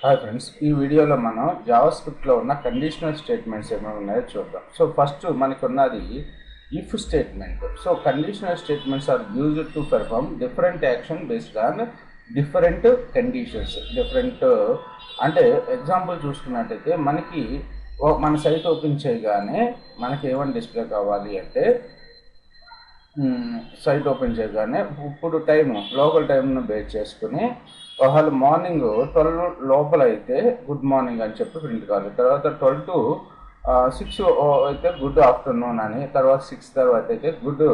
Hi friends, ఈ వీడియోలో మనం జావాస్క్రిప్ట్లో ఉన్న కండిషనల్ స్టేట్మెంట్స్ ఏమైనా ఉన్నాయో చూద్దాం. సో ఫస్ట్ మనకు ఉన్నది if statement. So conditional statements are used to perform different action based on different conditions. Different అంటే ఎగ్జాంపుల్ చూసుకున్నట్టయితే మనకి మన సైట్ ఓపెన్ చేయగానే మనకి ఏమైనా డిస్ప్లే కావాలి అంటే సైట్ ఓపెన్ చేయగానే ఇప్పుడు లోకల్ టైంను బేస్ చేసుకుని ఒకవేళ మార్నింగ్ 12 లోపల అయితే గుడ్ మార్నింగ్ అని చెప్పి ప్రింట్ కావాలి. తర్వాత 12 to 6 అయితే గుడ్ ఆఫ్టర్నూన్ అని, తర్వాత 6 తర్వాత అయితే గుడ్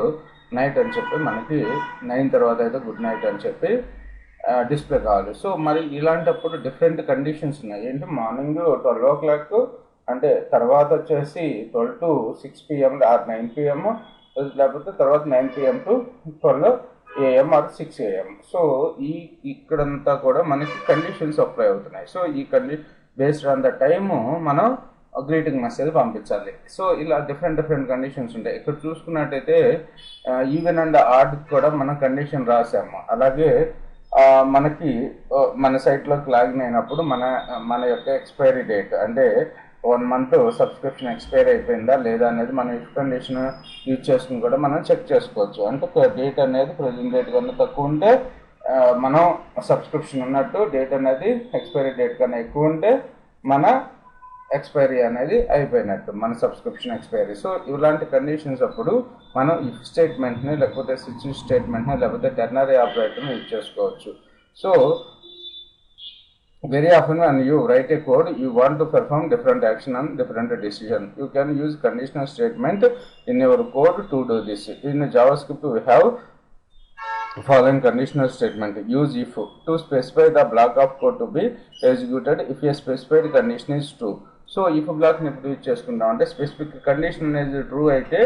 నైట్ అని చెప్పి, మనకి 9 తర్వాత అయితే గుడ్ నైట్ అని చెప్పి డిస్ప్లే కావాలి. సో మరి ఇలాంటప్పుడు డిఫరెంట్ కండిషన్స్ ఉన్నాయి. ఏంటి, మార్నింగ్ 12 o'clock అంటే తర్వాత వచ్చేసి 12 to 6 PM ఆర్ 9 PM, లేకపోతే తర్వాత 9 PM to 12 AM or 6 AM. So ఇక్కడంతా కూడా మనకి కండిషన్స్ అప్లై అవుతున్నాయి. సో ఈ బేస్డ్ ఆన్ ద టైము మనం గ్రీటింగ్ మెసేజ్ పంపించాలి. సో ఇలా డిఫరెంట్ కండిషన్స్ ఉంటాయి. ఇక్కడ చూసుకున్నట్టయితే ఈవెన్ అండ్ ఆడ్ కూడా మనం కండిషన్ రాసాము. అలాగే మనకి మన సైట్లోకి లాగిన్ అయినప్పుడు మన యొక్క ఎక్స్పైరీ డేట్ అంటే 1 month సబ్స్క్రిప్షన్ ఎక్స్పైర్ అయిపోయిందా లేదా అనేది మనం ఇఫ్ కండిషన్ యూజ్ చేసుకుని కూడా మనం చెక్ చేసుకోవచ్చు. అంటే డేట్ అనేది ప్రజెంట్ డేట్ కన్నా తక్కువ ఉంటే మనం సబ్స్క్రిప్షన్ ఉన్నట్టు, డేట్ అనేది ఎక్స్పైరీ డేట్ కన్నా ఎక్కువ ఉంటే మన ఎక్స్పైరీ అనేది అయిపోయినట్టు, మన సబ్స్క్రిప్షన్ ఎక్స్పైరీ. సో ఇలాంటి కండిషన్స్ అప్పుడు మనం ఇఫ్ స్టేట్మెంట్ని లేకపోతే స్విచ్ స్టేట్మెంట్ని లేకపోతే టెర్నరీ ఆపరేటర్ని యూజ్ చేసుకోవచ్చు. So very often when you write a code, you want to perform different action and different decision. You can use conditional statement in your code to do this. In JavaScript, we have following conditional statement. Use if to specify the block of code to be executed if a specified condition is true. So if block ni use chestuntam ante specific condition అనేది true అయితే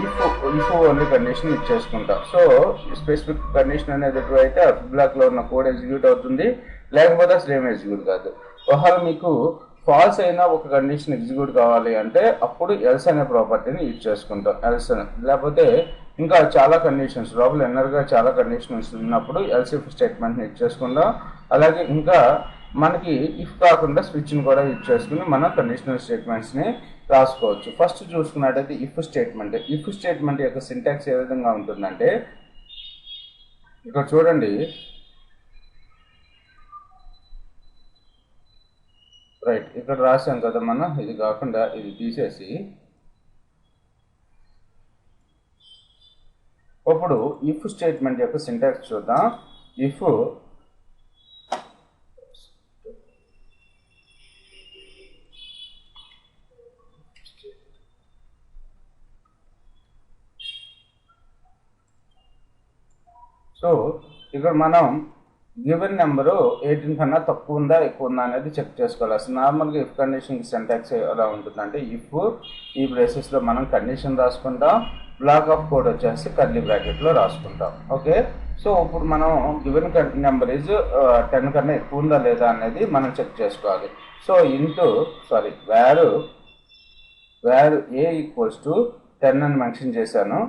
if only condition ఇచ్చేసుకుంటాం. So specific condition అనేది true అయితే if block లో ఉన్న code execute అవుతుంది, లేకపోతే అసలు ఏం ఎగ్జిక్యూట్ కాదు. ఒకవేళ మీకు ఫాల్స్ అయినా ఒక కండిషన్ ఎగ్జిక్యూట్ కావాలి అంటే అప్పుడు ఎల్స్ అనే ప్రాపర్టీని యూజ్ చేసుకుంటాం. ఎల్స్ లేకపోతే ఇంకా చాలా కండిషన్స్ లోపల ఎన్నర్గా చాలా కండిషన్స్ ఉన్నప్పుడు ఎల్స్ ఇఫ్ స్టేట్మెంట్ని యూజ్ చేసుకుంటాం. అలాగే ఇంకా మనకి ఇఫ్ కాకుండా స్విచ్ని కూడా యూజ్ చేసుకుని మనం కండిషనల్ స్టేట్మెంట్స్ని రాసుకోవచ్చు. ఫస్ట్ చూసుకున్నట్టయితే ఇఫ్ స్టేట్మెంట్ యొక్క సింటాక్స్ ఏ విధంగా ఉంటుందంటే ఇక్కడ చూడండి. రైట్, ఇక్కడ రాసాం కదా మనం, ఇది కాకుండా ఇది తీసేసి ఇప్పుడు ఇఫ్ స్టేట్మెంట్ యొక్క సింటాక్స్ చూద్దాం. ఇఫ్ సో ఇక్కడ మనం గివెన్ నెంబరు 18 కన్నా తక్కువ ఉందా ఎక్కువ ఉందా అనేది చెక్ చేసుకోవాలి. అసలు నార్మల్గా ఇఫ్ కండిషన్ సింటాక్స్ ఎలా ఉంటుందంటే ఇఫ్ ఈ బ్రేసెస్లో మనం కండిషన్ రాసుకుంటాం, బ్లాక్ ఆఫ్ కోడ్ వచ్చేసి కర్లీ బ్రాకెట్లో రాసుకుంటాం. ఓకే, సో ఇప్పుడు మనం గివెన్ నెంబర్ ఈజ్ 10 కన్నా ఎక్కువ ఉందా లేదా అనేది మనం చెక్ చేసుకోవాలి. So where A equals to 10 అని మెన్షన్ చేశాను.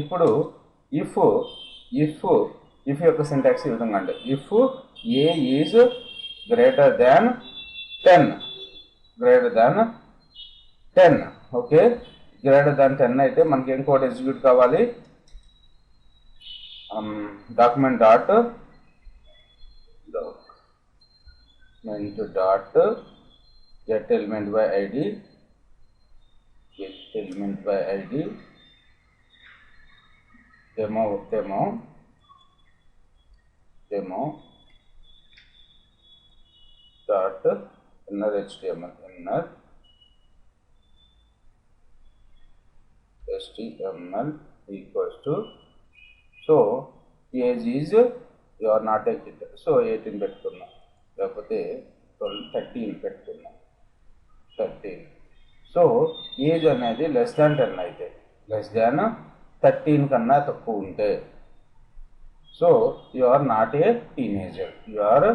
ఇప్పుడు ఇఫ్ యొక్క సింటాక్స్ ఈ విధంగా అంటే if A is greater than 10, okay, greater than 10 అయితే మనకి ఏం కోడ్ ఎగ్జిక్యూట్ కావాలి, document dot get element by ID demo dot inner HTML equals to, so age is you are not a kid, so 18 పెట్టుకున్నాం, లేకపోతే 13 పెట్టుకున్నాం, 13. So age అనేది less than 10 అయితే, less than 13 కన్నా తక్కువ ఉంటే, so you are not a teenager, you are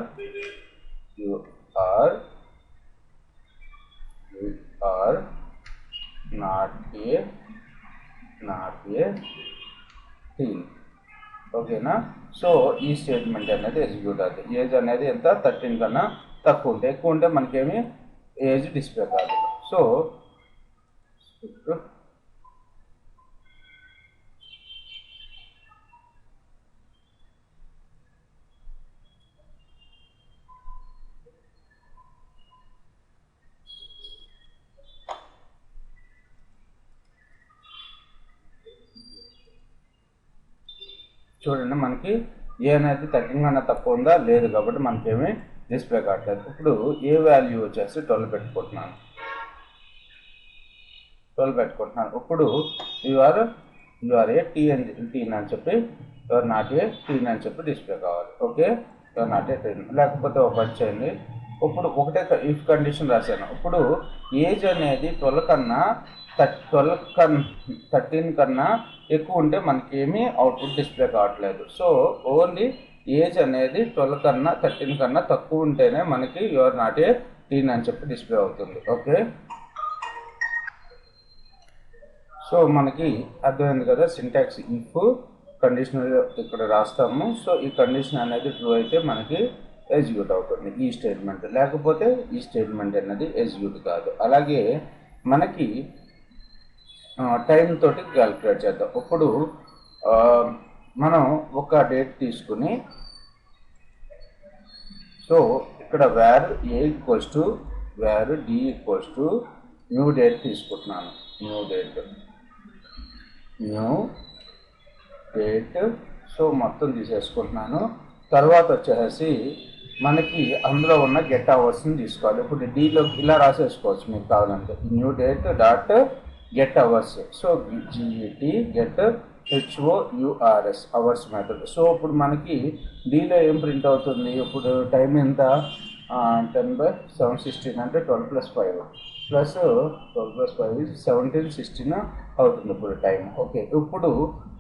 not a teen. ఓకేనా? So ఈ స్టేట్మెంట్ అనేది ఎగ్జిక్యూట్ అవుతుంది. ఏజ్ అనేది ఎంత, 13 కన్నా తక్కువ ఉంటే, ఎక్కువ ఉంటే మనకేమి ఏజ్ డిస్ప్లే కాదు. సో చూడండి, మనకి ఏ అనేది 13 కన్నా తక్కువ ఉందా లేదు, కాబట్టి మనకేమీ డిస్ప్లే కావట్లేదు. ఇప్పుడు ఏ వాల్యూ వచ్చేసి 12 పెట్టుకుంటున్నాను. ఇప్పుడు యూఆర్ ఏ టీన్ అని చెప్పి, యూఆర్ నాట్ ఏ టీన్ అని చెప్పి డిస్ప్లే కావాలి. ఓకే, యూఆర్ నాట్ ఏ టీన్. లేకపోతే ఒక పని చేయండి, ఇప్పుడు ఒకటే ఇఫ్ కండిషన్ రాశాను. ఇప్పుడు ఏజ్ అనేది 13 కన్నా ఎక్కువ ఉంటే మనకేమీ అవుట్పుట్ డిస్ప్లే కావట్లేదు. సో ఓన్లీ ఏజ్ అనేది 13 కన్నా తక్కువ ఉంటేనే మనకి యూఆర్ నాట్ ఏ టీన్ అని చెప్పి డిస్ప్లే అవుతుంది. ఓకే, సో మనకి అర్థమైంది కదా సింటాక్స్. ఇఫ్ కండిషనల్ ఇక్కడ రాస్తాము. సో ఈ కండిషన్ అనేది ట్రూ అయితే మనకి ఎగ్జిక్యూట్ అవుతుంది ఈ స్టేట్మెంట్, లేకపోతే ఈ స్టేట్మెంట్ అనేది ఎగ్జిక్యూట్ కాదు. అలాగే మనకి టైం తోటి క్యాలిక్యులేట్ చేద్దాం. ఇప్పుడు మనం ఒక డేట్ తీసుకుని, సో ఇక్కడ where A equals to where D equals to new date తీసుకుంటున్నాను. న్యూ డేట్ సో మొత్తం తీసేసుకుంటున్నాను. తర్వాత వచ్చేసి మనకి అందులో ఉన్న గెట్ అవర్స్ని తీసుకోవాలి. ఇప్పుడు డీలో ఇలా రాసేసుకోవచ్చు మీకు కావాలంటే, new date dot get hours. So G E T get HOURS hours method. So ఇప్పుడు మనకి డీలో ఏం ప్రింట్ అవుతుంది, ఇప్పుడు టైం ఎంత 10/716 అంటే 12 + 5 ప్లస్ 12 + 5 1716 అవుతుంది ఇప్పుడు టైం. ఓకే, ఇప్పుడు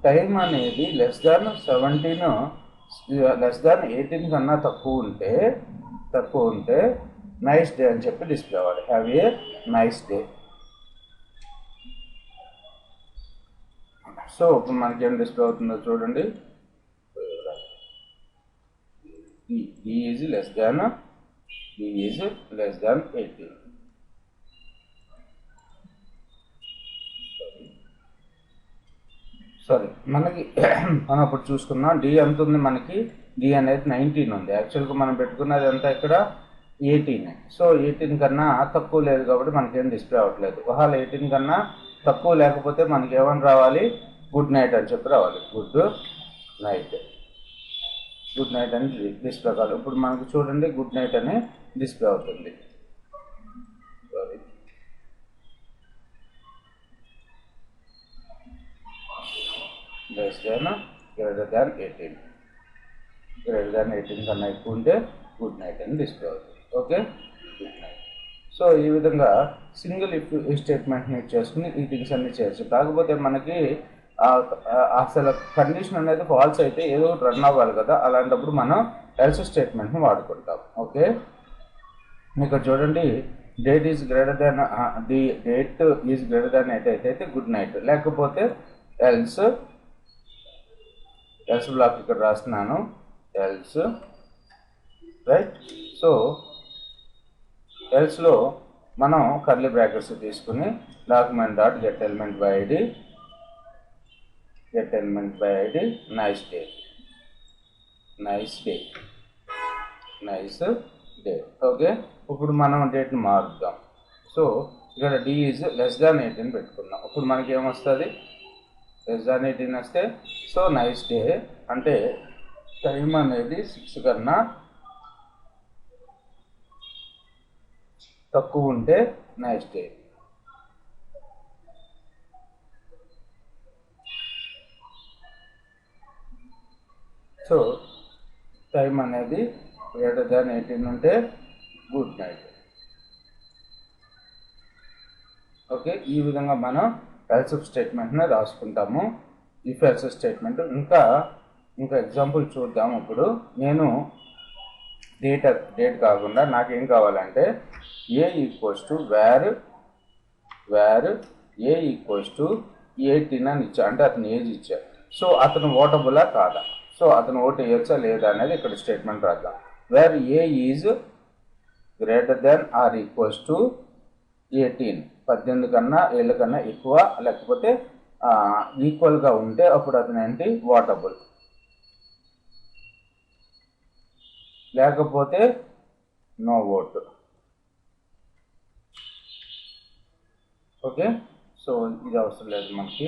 టైం అనేది >18 కన్నా తక్కువ ఉంటే నైస్ డే అని చెప్పి డిస్ప్లే అవ్వాలి. Have a nice day. So ఇప్పుడు మనకి ఏం డిస్ప్లే అవుతుందో చూడండి. D is less than 18. Sorry, మనకి మనం ఇప్పుడు చూసుకున్నాం డి ఎంత ఉంది, మనకి డి అనేది 19 ఉంది. యాక్చువల్గా మనం పెట్టుకున్నది ఎంత ఇక్కడ 18. సో 18 కన్నా తక్కువ లేదు కాబట్టి మనకేం డిస్ప్లే అవ్వట్లేదు. ఒకవేళ 18 కన్నా తక్కువ లేకపోతే మనకి ఏమని రావాలి, గుడ్ నైట్ అని చెప్పి రావాలి. గుడ్ నైట్ అని డిస్ప్లే కావాలి. ఇప్పుడు మనకు చూడండి గుడ్ నైట్ అని డిస్ప్లే అవుతుంది. సారీ, greater than 18 కన్నా ఎక్కువ ఉంటే గుడ్ నైట్ అని డిస్ప్లే అవుతుంది. Okay, good night. సో ఈ విధంగా సింగిల్ ఇఫ్ స్టేట్మెంట్ని చేసుకుని ఈ థింగ్స్ అన్ని చేయొచ్చు. కాకపోతే మనకి అసలు కండిషన్ అనేది ఫాల్స్ అయితే ఏదో ఒకటి రన్ అవ్వాలి కదా, అలాంటప్పుడు మనం ఎల్స్ స్టేట్మెంట్ని వాడుకుంటాం. ఓకే, మీకు చూడండి date is greater than date is greater than 8 అయితే గుడ్ నైట్, లేకపోతే ఎల్స్ బ్లాక్ ఇక్కడ రాస్తున్నాను ఎల్స్, రైట్. సో ఎల్స్లో మనం కర్లీ బ్రాకెట్స్ తీసుకుని document dot get element by ID nice day. Okay, ఇప్పుడు మనం డేట్ని మారుద్దాం. సో ఇక్కడ డి ఈజ్ <18 పెట్టుకుందాం. ఇప్పుడు మనకి ఏమొస్తుంది, <18 వస్తే సో నైస్ డే అంటే టైం అనేది 6 కన్నా తక్కువ ఉంటే నైస్ డే. సో టైం అనేది గ్రేటర్ దాన్ 18 ఉంటే గుడ్ నైట్. ఓకే, ఈ విధంగా మనం ఎల్స్ స్టేట్మెంట్ని రాసుకుంటాము. ఇఫ్ ఎల్స్ స్టేట్మెంట్ ఇంకా ఎగ్జాంపుల్ చూద్దాం. ఇప్పుడు నేను డేట్ కాకుండా నాకేం కావాలంటే A equals to where A equals to 18 అని ఇచ్చా, అంటే అతను ఏజ్ ఇచ్చా. సో అతను ఓటబులా కాదా, సో అతను ఓటు వేయచ్చా లేదా అనేది ఇక్కడ స్టేట్మెంట్ రాద్దాం. Where A is greater than or equals to 18, 18 కన్నా ఏళ్ళ కన్నా ఎక్కువ లేకపోతే ఈక్వల్గా ఉంటే అప్పుడు అతను ఏంటి ఓటబుల్, లేకపోతే నో ఓటు. ఓకే, సో ఇది అవసరం లేదు మనకి.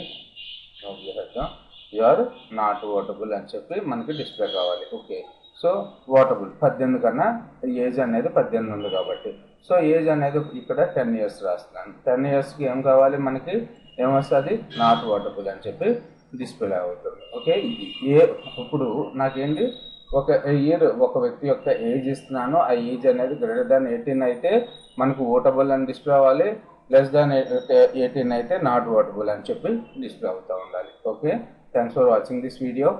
యు ఆర్ నాట్ ఓటబుల్ అని చెప్పి మనకి డిస్ప్లే కావాలి. ఓకే, సో ఓటబుల్ 18 కన్నా ఏజ్ అనేది 18 ఉంది కాబట్టి, సో ఏజ్ అనేది ఇక్కడ 10 years రాస్తున్నాను. 10 yearsకి ఏం కావాలి మనకి, ఏమొస్తుంది, నాట్ ఓటబుల్ అని చెప్పి డిస్ప్లే అవుతుంది. ఓకే, ఇది ఇప్పుడు నాకేంటి ఒక ఇయర్ ఒక వ్యక్తి యొక్క ఏజ్ ఇస్తున్నాను, ఆ ఏజ్ అనేది గ్రేటర్ దాన్ 18 అయితే మనకు ఓటబుల్ అని డిస్ప్లే అవ్వాలి, లెస్ దాన్ 18 అయితే నాట్ ఓటబుల్ అని చెప్పి డిస్ప్లే అవుతూ ఉండాలి. Okay, thanks for watching this video.